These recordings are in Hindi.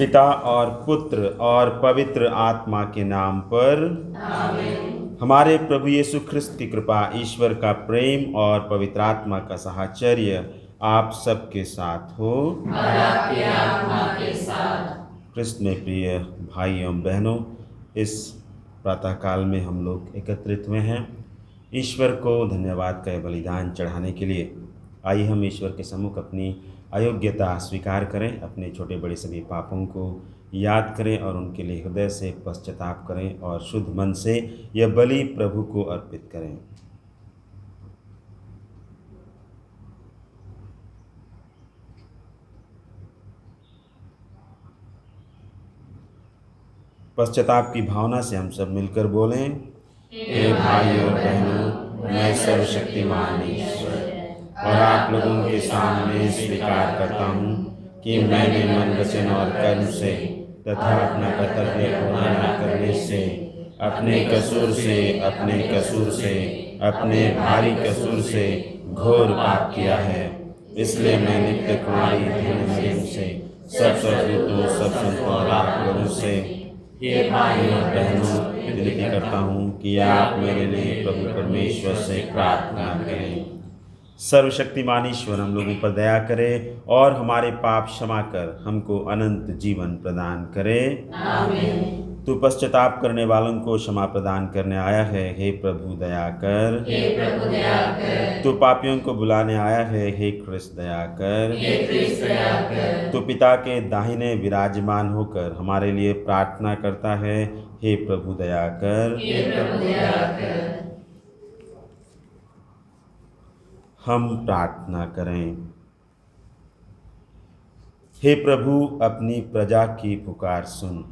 पिता और पुत्र और पवित्र आत्मा के नाम पर आमीन। हमारे प्रभु यीशु ख्रिस्त की कृपा, ईश्वर का प्रेम और पवित्र आत्मा का साहचर्य आप सबके साथ हो और आपकी आत्मा के साथ। ख्रिस्त में प्रिय भाई एवं बहनों, इस प्रातःकाल में हम लोग एकत्रित हुए हैं ईश्वर को धन्यवाद का बलिदान चढ़ाने के लिए। आइए हम ईश्वर के सम्मुख अपनी अयोग्यता स्वीकार करें, अपने छोटे बड़े सभी पापों को याद करें और उनके लिए हृदय से पश्चाताप करें और शुद्ध मन से यह बलि प्रभु को अर्पित करें। पश्चाताप की भावना से हम सब मिलकर बोलें, हे भाइयों और बहनों, मैं सर्वशक्तिमान ईश्वर और आप लोगों के सामने स्वीकार करता हूँ कि मैंने मन, वचन और कर्म से तथा अपना कर्तव्य पूरा न करने से अपने कसूर से अपने भारी कसूर से घोर पाप किया है। इसलिए मैं नित्य कुमारी धन्य से सब स्वर्गदूतों, सब संतों और आप लोगों से हे भाइयों और बहनों विनती करता हूँ कि आप मेरे लिए प्रभु परमेश्वर से प्रार्थना करें। सर्वशक्तिमान ईश्वर हम लोगों पर दया करे और हमारे पाप क्षमा कर हमको अनंत जीवन प्रदान करे। आमीन। तू पश्चाताप करने वालों को क्षमा प्रदान करने आया है, हे प्रभु दया कर। हे प्रभु दया कर। तू पापियों को बुलाने आया है, हे ख्रिस्त दया कर। हे ख्रिस्त दया कर। तू पिता के दाहिने विराजमान होकर हमारे लिए प्रार्थना करता है, हे प्रभु दया कर। हे प्रभु दया कर। हम प्रार्थना करें। हे प्रभु, अपनी प्रजा की पुकार सुन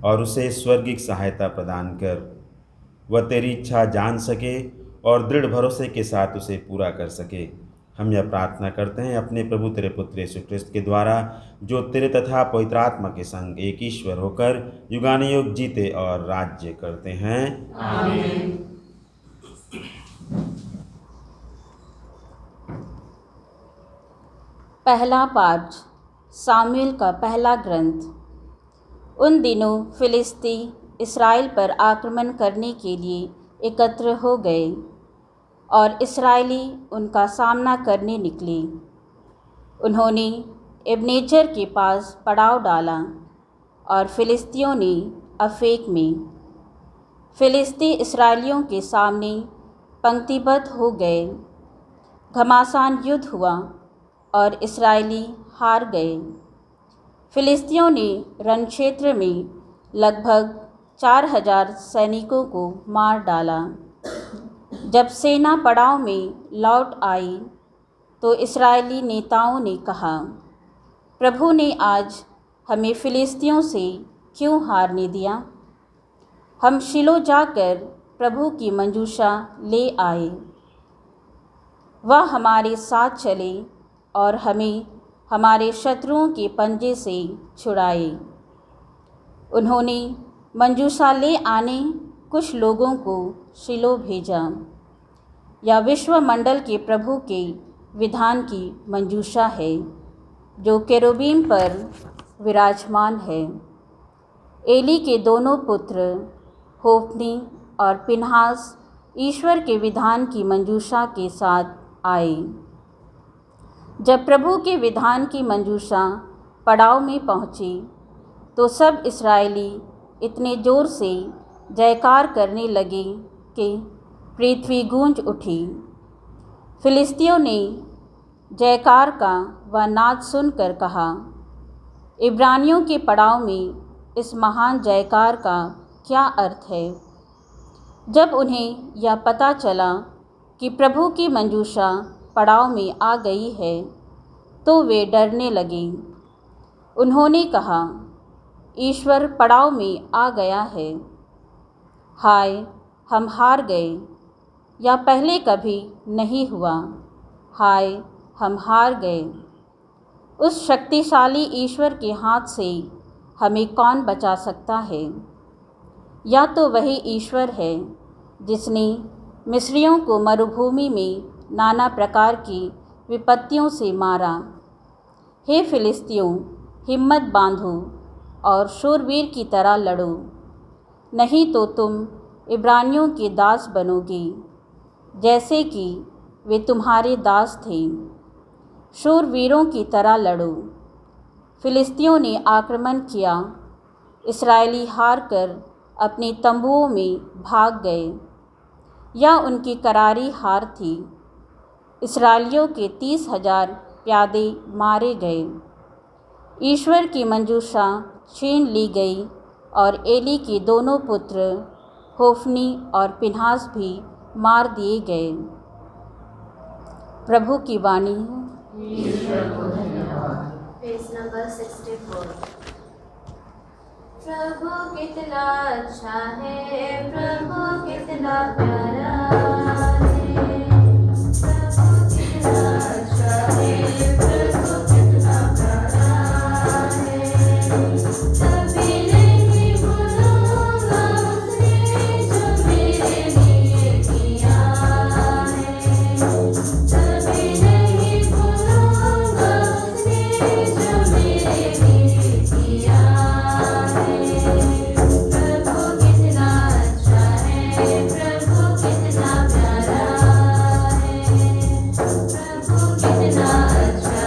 और उसे स्वर्गिक सहायता प्रदान कर, वह तेरी इच्छा जान सके और दृढ़ भरोसे के साथ उसे पूरा कर सके। हम यह प्रार्थना करते हैं अपने प्रभु तेरे पुत्र यीशु ख्रिस्त के द्वारा, जो तेरे तथा पवित्र आत्मा के संग एक ईश्वर होकर युगानुयुग जीते और राज्य करते हैं। आमीन। पहला पाठ सामुएल का पहला ग्रंथ। उन दिनों फिलिस्ती इस्राएल पर आक्रमण करने के लिए एकत्र हो गए और इस्राएली उनका सामना करने निकले। उन्होंने एबनेजर के पास पड़ाव डाला और फिलिस्तियों ने अफेक में। फिलिस्ती इस्राएलियों के सामने पंक्तिबद्ध हो गए। घमासान युद्ध हुआ और इस्राएली हार गए। फिलिस्तियों ने रणक्षेत्र में लगभग 4000 सैनिकों को मार डाला। जब सेना पड़ाव में लौट आई तो इस्राएली नेताओं ने कहा, प्रभु ने आज हमें फिलिस्तियों से क्यों हारने दिया? हम शिलो जाकर प्रभु की मंजूषा ले आए। वह हमारे साथ चले और हमें हमारे शत्रुओं के पंजे से छुड़ाए। उन्होंने मंजूषा ले आने कुछ लोगों को शिलो भेजा। यह विश्वमंडल के प्रभु के विधान की मंजूषा है जो केरुबीम पर विराजमान है। एली के दोनों पुत्र होप्नी और पिनहास ईश्वर के विधान की मंजूषा के साथ आए। जब प्रभु के विधान की मंजूषा पड़ाव में पहुंची तो सब इस्राएली इतने ज़ोर से जयकार करने लगे कि पृथ्वी गूंज उठी। फिलिस्तियों ने जयकार का वह नाद सुनकर कहा, इब्रानियों के पड़ाव में इस महान जयकार का क्या अर्थ है? जब उन्हें यह पता चला कि प्रभु की मंजूषा पड़ाव में आ गई है तो वे डरने लगे। उन्होंने कहा, ईश्वर पड़ाव में आ गया है। हाय, हम हार गए। या पहले कभी नहीं हुआ। हाय, हम हार गए। उस शक्तिशाली ईश्वर के हाथ से हमें कौन बचा सकता है? या तो वही ईश्वर है जिसने मिस्रियों को मरुभूमि में नाना प्रकार की विपत्तियों से मारा। हे फिलिस्तियों, हिम्मत बांधो और शूरवीर की तरह लड़ो, नहीं तो तुम इब्रानियों के दास बनोगे जैसे कि वे तुम्हारे दास थे। शूरवीरों की तरह लड़ो। फिलिस्तियों ने आक्रमण किया। इस्राएली हार कर अपने तंबुओं में भाग गए। यह उनकी करारी हार थी। इस्राएलियों के 30,000 प्यादे मारे गए। ईश्वर की मंजूषा छीन ली गई और एली के दोनों पुत्र होफ्नी और पिनहास भी मार दिए गए। प्रभु की वाणी है। ईश्वर को धन्यवाद। Page number 64। प्रभु कितना अच्छा है, प्रभु कितना प्यारा है, प्रभु कितना अच्छा है, प्रभु कितना प्यारा है। कभी नहीं भूलूंगा उसने जो मेरे लिए किया है। कभी नहीं भूलूंगा उसने जो मेरे लिए किया है। प्रभु कितना अच्छा है, प्रभु कितना प्यारा है, प्रभु कितना अच्छा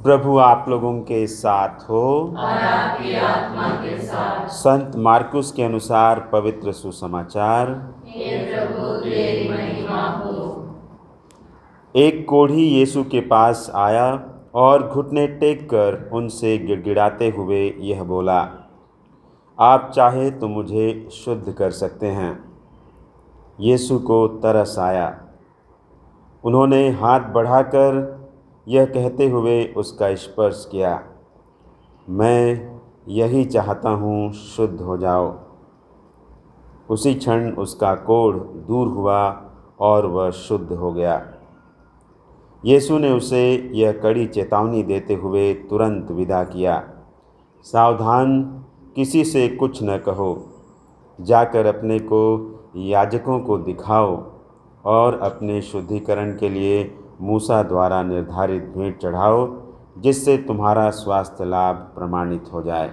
प्रभु आप लोगों के साथ हो और आपकी आत्मा के साथ। संत मार्कुस के अनुसार पवित्र सुसमाचार। हे प्रभु तेरी महिमा हो। एक कोढ़ी यीशु के पास आया और घुटने टेक कर उनसे गिड़गिड़ाते हुए यह बोला, आप चाहे तो मुझे शुद्ध कर सकते हैं। यीशु को तरस आया। उन्होंने हाथ बढ़ाकर यह कहते हुए उसका स्पर्श किया, मैं यही चाहता हूँ, शुद्ध हो जाओ। उसी क्षण उसका कोढ़ दूर हुआ और वह शुद्ध हो गया। यीशु ने उसे यह कड़ी चेतावनी देते हुए तुरंत विदा किया, सावधान, किसी से कुछ न कहो, जाकर अपने को याजकों को दिखाओ और अपने शुद्धिकरण के लिए मूसा द्वारा निर्धारित भेंट चढ़ाओ, जिससे तुम्हारा स्वास्थ्य लाभ प्रमाणित हो जाए।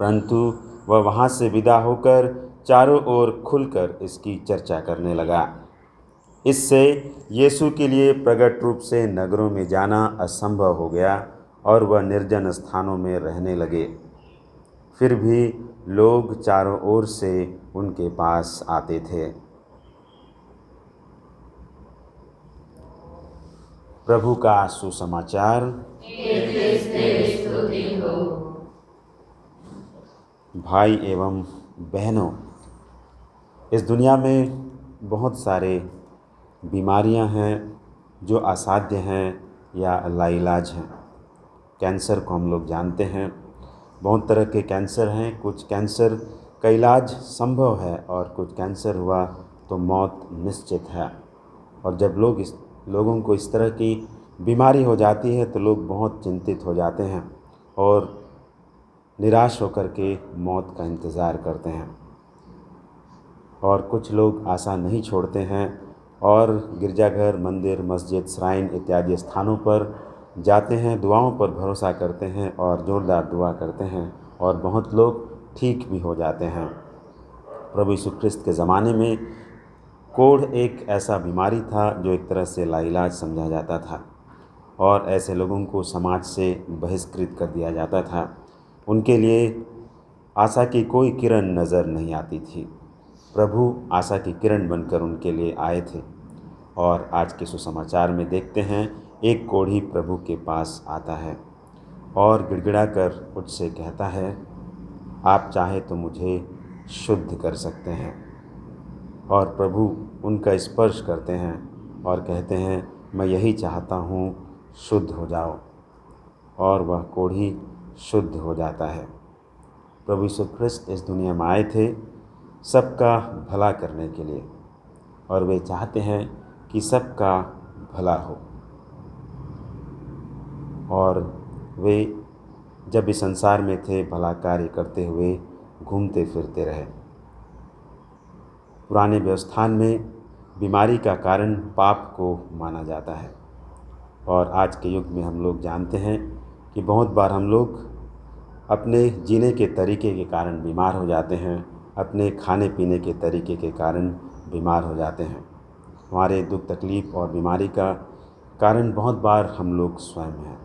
परंतु वह वहाँ से विदा होकर चारों ओर खुलकर इसकी चर्चा करने लगा। इससे यीशु के लिए प्रकट रूप से नगरों में जाना असंभव हो गया और वह निर्जन स्थानों में रहने लगे। फिर भी लोग चारों ओर से उनके पास आते थे। प्रभु का सुसमाचार। भाई एवं बहनों, इस दुनिया में बहुत सारे बीमारियां हैं जो असाध्य हैं या लाइलाज हैं। कैंसर को हम लोग जानते हैं, बहुत तरह के कैंसर हैं। कुछ कैंसर का इलाज संभव है और कुछ कैंसर हुआ तो मौत निश्चित है। और जब लोगों को इस तरह की बीमारी हो जाती है तो लोग बहुत चिंतित हो जाते हैं और निराश होकर के मौत का इंतज़ार करते हैं। और कुछ लोग आशा नहीं छोड़ते हैं और गिरजाघर, मंदिर, मस्जिद, श्राइन इत्यादि स्थानों पर जाते हैं, दुआओं पर भरोसा करते हैं और ज़ोरदार दुआ करते हैं और बहुत लोग ठीक भी हो जाते हैं। प्रभु यीशु ख्रिस्त के ज़माने में कोढ़ एक ऐसा बीमारी था जो एक तरह से लाइलाज समझा जाता था और ऐसे लोगों को समाज से बहिष्कृत कर दिया जाता था। उनके लिए आशा की कोई किरण नज़र नहीं आती थी। प्रभु आशा की किरण बनकर उनके लिए आए थे। और आज के सुसमाचार में देखते हैं, एक कोढ़ी प्रभु के पास आता है और गिड़गिड़ा कर उससे कहता है, आप चाहे तो मुझे शुद्ध कर सकते हैं। और प्रभु उनका स्पर्श करते हैं और कहते हैं, मैं यही चाहता हूँ, शुद्ध हो जाओ। और वह कोढ़ी शुद्ध हो जाता है। प्रभु यीशु ख्रिस्त इस दुनिया में आए थे सबका भला करने के लिए और वे चाहते हैं कि सबका भला हो। और वे जब इस संसार में थे भला कार्य करते हुए घूमते फिरते रहे। पुराने व्यवस्थान में बीमारी का कारण पाप को माना जाता है और आज के युग में हम लोग जानते हैं कि बहुत बार हम लोग अपने जीने के तरीके के कारण बीमार हो जाते हैं, अपने खाने पीने के तरीके के कारण बीमार हो जाते हैं। हमारे दुख तकलीफ़ और बीमारी का कारण बहुत बार हम लोग स्वयं हैं।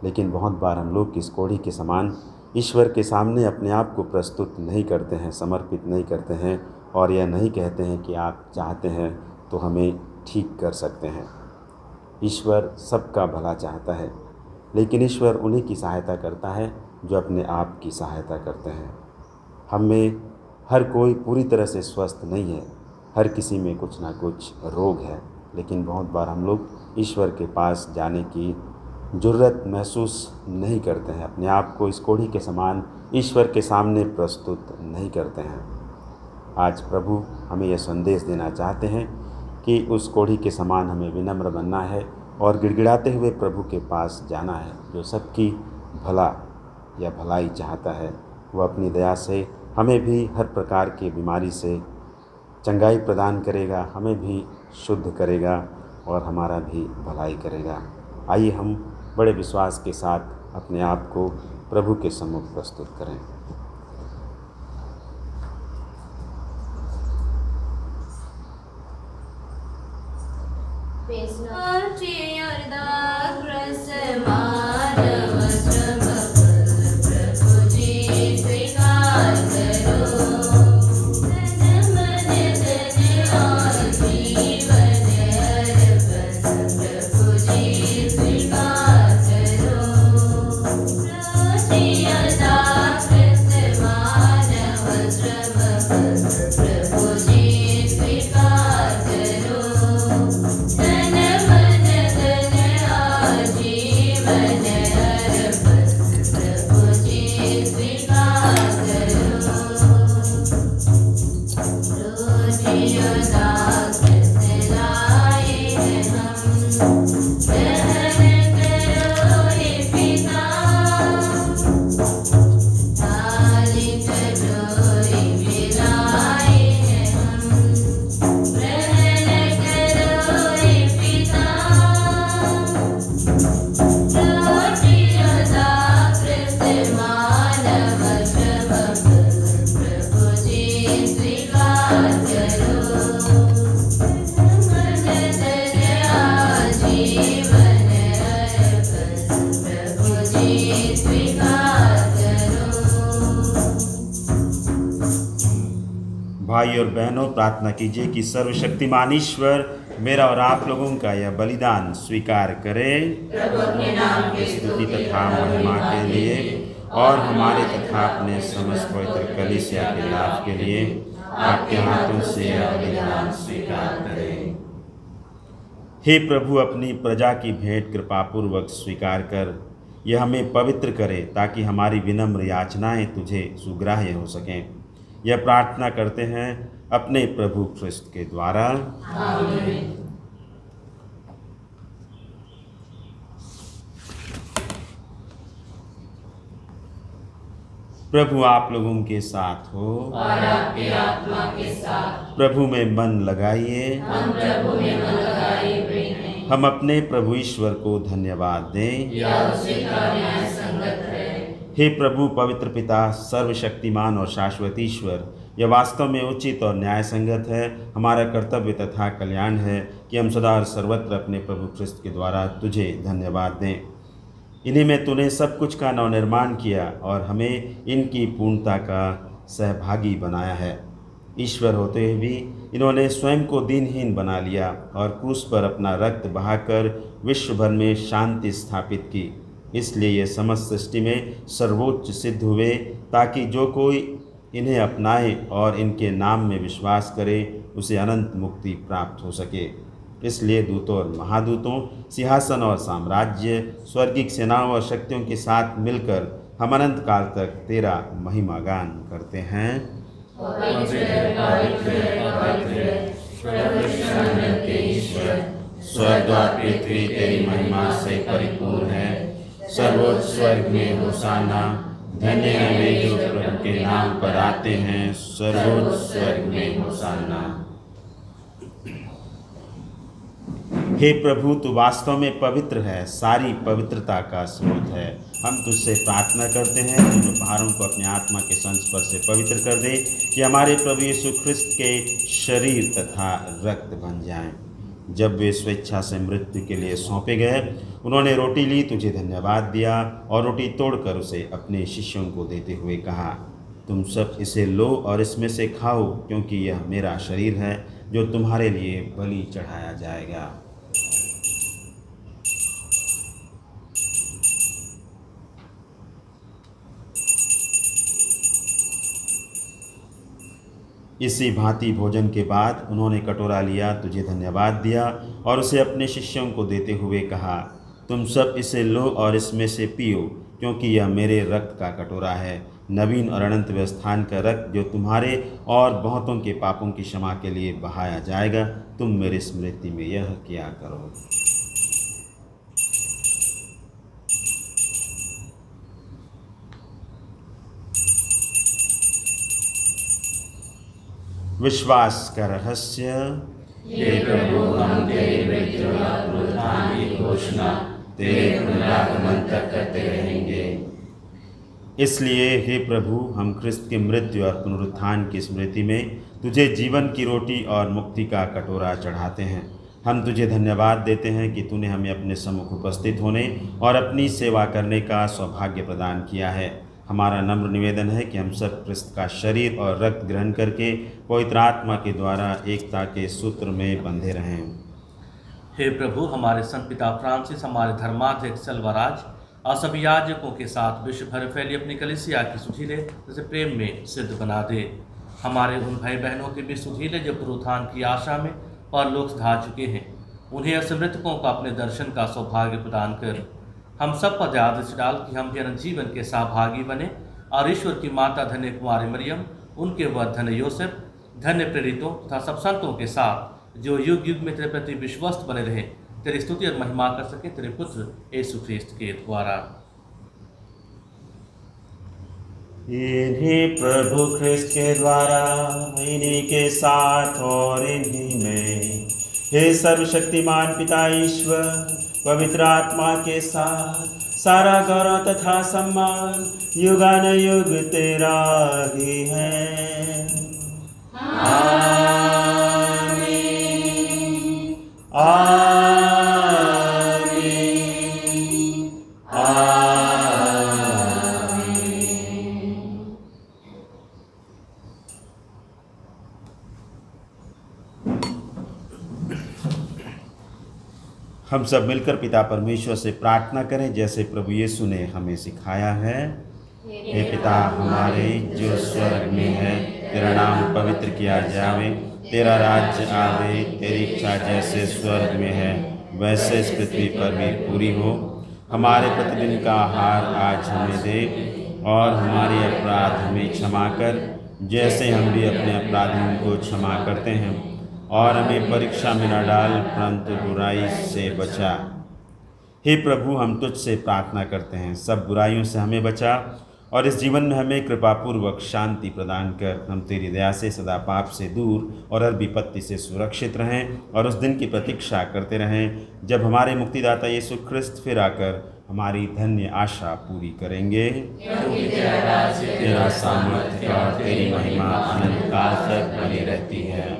लेकिन बहुत बार हम लोग इस कोढ़ी के समान ईश्वर के सामने अपने आप को प्रस्तुत नहीं करते हैं, समर्पित नहीं करते हैं और यह नहीं कहते हैं कि आप चाहते हैं तो हमें ठीक कर सकते हैं। ईश्वर सबका भला चाहता है, लेकिन ईश्वर उन्हीं की सहायता करता है जो अपने आप की सहायता करते हैं। हम में हर कोई पूरी तरह से स्वस्थ नहीं है, हर किसी में कुछ ना कुछ रोग है, लेकिन बहुत बार हम लोग ईश्वर के पास जाने की जुर्रत महसूस नहीं करते हैं, अपने आप को इस कोढ़ी के समान ईश्वर के सामने प्रस्तुत नहीं करते हैं। आज प्रभु हमें यह संदेश देना चाहते हैं कि उस कोढ़ी के समान हमें विनम्र बनना है और गिड़गिड़ाते हुए प्रभु के पास जाना है, जो सबकी भला या भलाई चाहता है। वह अपनी दया से हमें भी हर प्रकार की बीमारी से चंगाई प्रदान करेगा, हमें भी शुद्ध करेगा और हमारा भी भलाई करेगा। आइए हम बड़े विश्वास के साथ अपने आप को प्रभु के सम्मुख प्रस्तुत करें। Praise Lord. भाई और बहनों, प्रार्थना कीजिए कि सर्वशक्तिमान ईश्वर मेरा और आप लोगों का यह बलिदान स्वीकार करे, प्रभु अपने नाम के स्तुति तथा महिमा के लिए और हमारे तथा अपने समस्त पवित्र कलीसिया के लाभ के लिए आपके हाथों से यह बलिदान स्वीकार करें। हे प्रभु, अपनी प्रजा की भेंट कृपापूर्वक स्वीकार कर यह हमें पवित्र करे, ताकि हमारी विनम्र याचनाएं तुझे सुग्राह्य हो सकें। यह प्रार्थना करते हैं अपने प्रभु ख्रिस्त के द्वारा। आमीन। प्रभु आप लोगों के साथ हो और आपके आत्मा के साथ। प्रभु में मन लगाइए। हम प्रभु में मन लगाए हुए हैं। हम अपने प्रभु ईश्वर को धन्यवाद दें। यह उसी का न्याय संगत है। हे प्रभु पवित्र पिता, सर्वशक्तिमान और शाश्वत ईश्वर, यह वास्तव में उचित और न्याय संगत है, हमारा कर्तव्य तथा कल्याण है कि हम सदा और सर्वत्र अपने प्रभु ख्रिस्त के द्वारा तुझे धन्यवाद दें। इन्हीं में तूने सब कुछ का नवनिर्माण किया और हमें इनकी पूर्णता का सहभागी बनाया है। ईश्वर होते हुए भी इन्होंने स्वयं को दीनहीन बना लिया और क्रूस पर अपना रक्त बहाकर विश्व भर में शांति स्थापित की। इसलिए ये समस्त सृष्टि में सर्वोच्च सिद्ध हुए, ताकि जो कोई इन्हें अपनाए और इनके नाम में विश्वास करे उसे अनंत मुक्ति प्राप्त हो सके। इसलिए दूतों और महादूतों, सिंहासन और साम्राज्य, स्वर्गिक सेनाओं और शक्तियों के साथ मिलकर हम अनंत काल तक तेरा महिमा गान करते हैं। स्वर्ग और पृथ्वी तेरी महिमा से परिपूर्ण है। सर्वोच्च स्वर्ग में होशाना, धन्य है वे जो प्रभु के नाम पर आते हैं। सर्वोच्च स्वर्ग में होशाना। हे प्रभु, तू वास्तव में पवित्र है, सारी पवित्रता का स्रोत है। हम तुझसे प्रार्थना करते हैं कि जो पहाड़ों को अपने आत्मा के संस्पर्श से पवित्र कर दे, कि हमारे प्रभु यीशु ख्रिस्त के शरीर तथा रक्त बन जाएं। जब वे स्वेच्छा से मृत्यु के लिए सौंपे गए, उन्होंने रोटी ली, तुझे धन्यवाद दिया और रोटी तोड़कर उसे अपने शिष्यों को देते हुए कहा, तुम सब इसे लो और इसमें से खाओ, क्योंकि यह मेरा शरीर है जो तुम्हारे लिए बलि चढ़ाया जाएगा। इसी भांति भोजन के बाद उन्होंने कटोरा लिया, तुझे धन्यवाद दिया और उसे अपने शिष्यों को देते हुए कहा, तुम सब इसे लो और इसमें से पियो, क्योंकि यह मेरे रक्त का कटोरा है, नवीन और अनंत व्यवस्थान का रक्त, जो तुम्हारे और बहुतों के पापों की क्षमा के लिए बहाया जाएगा। तुम मेरी स्मृति में यह किया करो। विश्वास का रहस्य। हे प्रभु, हम तेरे मृत्यु और पुनरुत्थान की घोषणा तेरे पुनरागमन तक करते रहेंगे। इसलिए हे प्रभु, हम ख्रिस्त के मृत्यु और पुनरुत्थान की स्मृति में तुझे जीवन की रोटी और मुक्ति का कटोरा चढ़ाते हैं। हम तुझे धन्यवाद देते हैं कि तूने हमें अपने सम्मुख उपस्थित होने और अपनी सेवा करने का सौभाग्य प्रदान किया है। हमारा नम्र निवेदन है कि हम सब ख्रिस्त का शरीर और रक्त ग्रहण करके पवित्र आत्मा के द्वारा एकता के सूत्र में बंधे रहें। हे प्रभु, हमारे संत पिता फ्रांसिस, हमारे धर्माध्यक्ष सेल्वराज और सभी याजकों के साथ विश्व भर फैली अपनी कलीसिया की सुधीले जैसे प्रेम में सिद्ध बना दे। हमारे उन भाई बहनों के भी सुधीले जो पुनरुत्थान की आशा में परलोक सिधा चुके हैं, उन्हें असमृतकों का अपने दर्शन का सौभाग्य प्रदान कर हम सब पर आदेश डाल कि हम भी अनंत जीवन के सहभागी बने और ईश्वर की माता धन्य कुमारी मरियम, उनके वर धन्य योसेफ, धन्य प्रेरितों तथा सब संतों के साथ जो युग युग में तेरे प्रति विश्वस्त बने रहे, तेरी स्तुति और महिमा कर सके तेरे पुत्र यीशु ख्रिस्त के द्वारा। इन्हीं प्रभु ख्रिस्त के द्वारा, इन्हीं के साथ और इन्हीं में, हे सर्वशक्तिमान पिता ईश्वर, पवित्र आत्मा के साथ सारा गौरव तथा सम्मान युगानुयुग तेरा ही है। आमीन। आमीन। आमीन। हम सब मिलकर पिता परमेश्वर से प्रार्थना करें जैसे प्रभु यीशु ने हमें सिखाया है। हे पिता हमारे जो स्वर्ग में है, तेरा नाम पवित्र किया जावे, तेरा राज्य आवे, तेरी इच्छा जैसे स्वर्ग में है वैसे इस पृथ्वी पर भी पूरी हो। हमारे प्रतिदिन का आहार आज हमें दे, और हमारे अपराध हमें क्षमा कर जैसे हम भी अपने अपराधियों को क्षमा करते हैं, और हमें परीक्षा में न डाल परंतु बुराई से बचा। हे प्रभु, हम तुझसे प्रार्थना करते हैं, सब बुराइयों से हमें बचा, और इस जीवन में हमें कृपापूर्वक शांति प्रदान कर हम तेरी दया से सदा पाप से दूर और हर विपत्ति से सुरक्षित रहें, और उस दिन की प्रतीक्षा करते रहें जब हमारे मुक्तिदाता यीशु ख्रिस्त फिर आकर हमारी धन्य आशा पूरी करेंगे। क्योंकि तेरा राज्य, तेरा सामर्थ्य और तेरी महिमा अनंत काल तक बनी रहती है।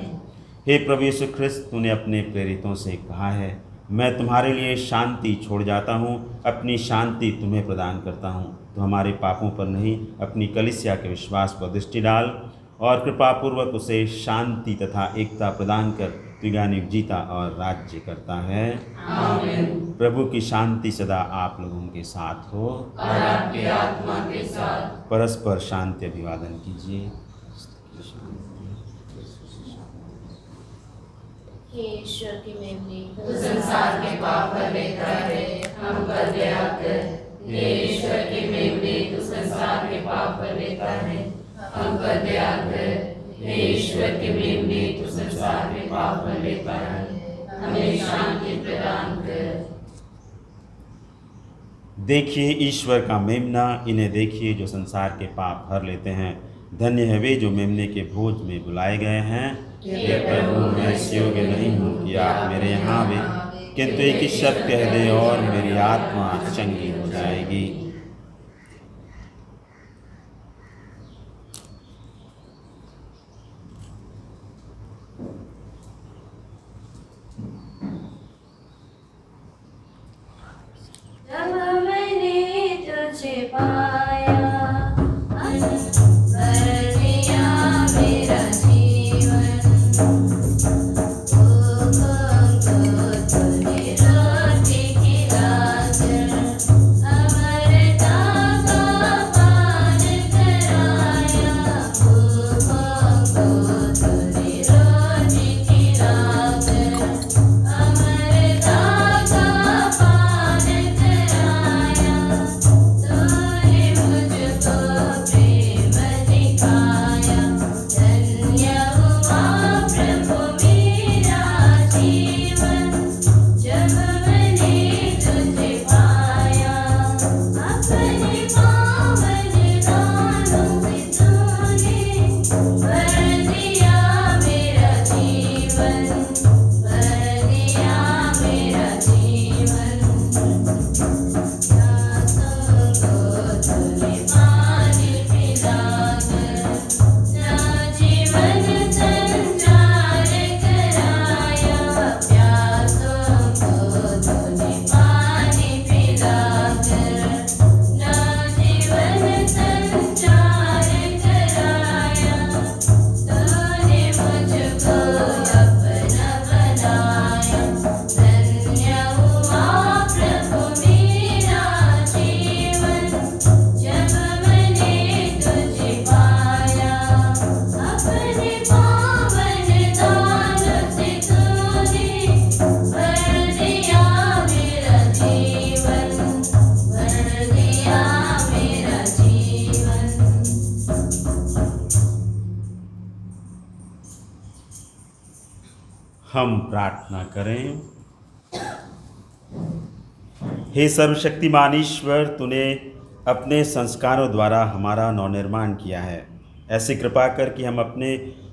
हे प्रभु यीशु ख्रिस्त, तूने अपने प्रेरितों से कहा है, मैं तुम्हारे लिए शांति छोड़ जाता हूँ, अपनी शांति तुम्हें प्रदान करता हूँ। तो हमारे पापों पर नहीं, अपनी कलीसिया के विश्वास पर दृष्टि डाल, और कृपापूर्वक उसे शांति तथा एकता प्रदान कर युगानुयुग जीता और राज्य करता है। आमीन। प्रभु की शांति सदा आप लोगों के साथ हो, और आपकी आत्मा के साथ। परस्पर शांति अभिवादन कीजिए। हे ईश्वर की मेमने, तू संसार के पाप पर लेता है, हम पर दया कर। हे ईश्वर की मेमने, तू संसार के पाप पर लेता है, हम पर दया कर। हे ईश्वर की मेमने, तू संसार के पाप पर लेता है, हमें शांति प्रदान कर। देखिए ईश्वर का मेमना, इन्हें देखिए जो संसार के पाप हर लेते हैं। धन्य है वे जो मेमने के भोज में बुलाए गए हैं। हे प्रभु, मैं इस योग्य नहीं हूँ कि आप मेरे यहाँ आवे, किंतु एक ही शब्द कह दे और मेरी आत्मा चंगी हो जाएगी। जब मैंने तुझे पाया, भर दिया मेरा जीवन। तूने रोटी खिलाकर अमरता का पान कराया। तूने रोटी खिलाकर अमरता का पान कराया। तूने मुझको प्रेम दिखाया। धन्य हुआ प्रभु मेरा जीवन, जब मैंने तुझे पाया। अपने पावन दानों से तूने भर दिया मेरा जीवन, भर दिया मेरा जीवन। तूने पानी पिलाकर ना जीवन संचार कराया। प्यासों को तूने पानी पिलाकर ना जीवन संचार कराया। तूने मुझको अपना बनाया। धन्य हुआ प्रभु मेरा जीवन, जब मैंने तुझे पाया। अपने पावन दानों से तूने भर दिया मेरा जीवन, भर दिया मेरा जीवन। हम प्रार्थना करें। हे सर्वशक्तिमान ईश्वर, तूने अपने संस्कारों द्वारा हमारा नवनिर्माण किया है। ऐसी कृपा कर कि हम अपने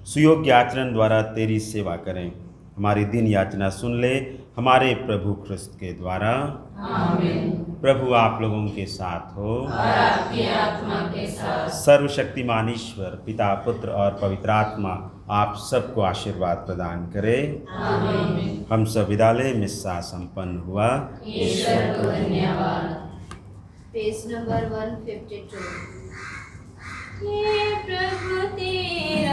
सुयोग्य आचरण द्वारा तेरी सेवा करें। हमारी दिन याचना सुन ले, हमारे प्रभु ख्रिस्त के द्वारा। आमीन। प्रभु आप लोगों के साथ हो, और आपकी आत्मा के साथ। सर्वशक्तिमान ईश्वर पिता, पुत्र और पवित्र आत्मा आप सबको आशीर्वाद प्रदान करे। आमीन। हम सब विदा लें। मिस्सा संपन्न हुआ। ईश्वर को धन्यवाद। Page number 152। हे प्रभु तेरा